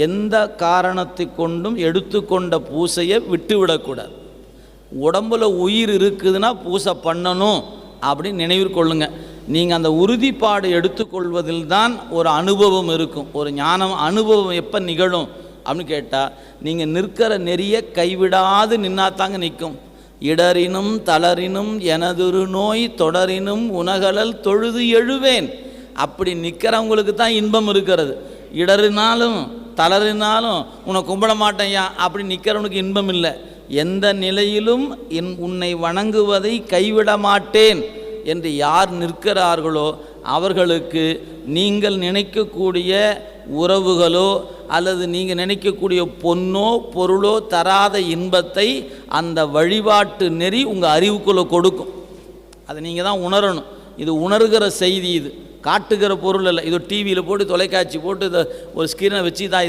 எந்த காரணத்தை கொண்டும் எடுத்துக்கொண்ட பூசையை விட்டுவிடக்கூடாது. உடம்பில் உயிர் இருக்குதுன்னா பூசை பண்ணணும் அப்படின்னு நினைவில் கொள்ளுங்க. நீங்கள் அந்த உறுதிப்பாடு எடுத்துக்கொள்வதில் தான் ஒரு அனுபவம் இருக்கும். ஒரு ஞானம் அனுபவம் எப்போ நிகழும் அப்படின்னு கேட்டால், நீங்கள் நிற்கிற நெறிய கைவிடாது நின்னாத்தாங்க நிற்கும். இடரினும் தளரினும் எனதுரு நோய் தொடரினும் உனகலல் தொழுது எழுவேன். அப்படி நிற்கிறவங்களுக்கு தான் இன்பம் இருக்கிறது. இடறினாலும் தளறினாலும் உன்னை கும்பிட மாட்டேயா அப்படி நிற்கிறவனுக்கு இன்பம் இல்லை. எந்த நிலையிலும் உன்னை வணங்குவதை கைவிட மாட்டேன் என்று யார் நிற்கிறார்களோ அவர்களுக்கு நீங்கள் நினைக்கக்கூடிய உறவுகளோ அல்லது நீங்கள் நினைக்கக்கூடிய பொன்னோ பொருளோ தராத இன்பத்தை அந்த வழிபாட்டு நெறி உங்கள் அறிவுக்குள்ளே கொடுக்கும். அதை நீங்கள் தான் உணரணும். இது உணர்கிற செய்தி, இது காட்டுகிற பொருள் இல்லை. இது டிவியில் போட்டு தொலைக்காட்சி போட்டு இதை ஒரு ஸ்கிரீனை வச்சு தான்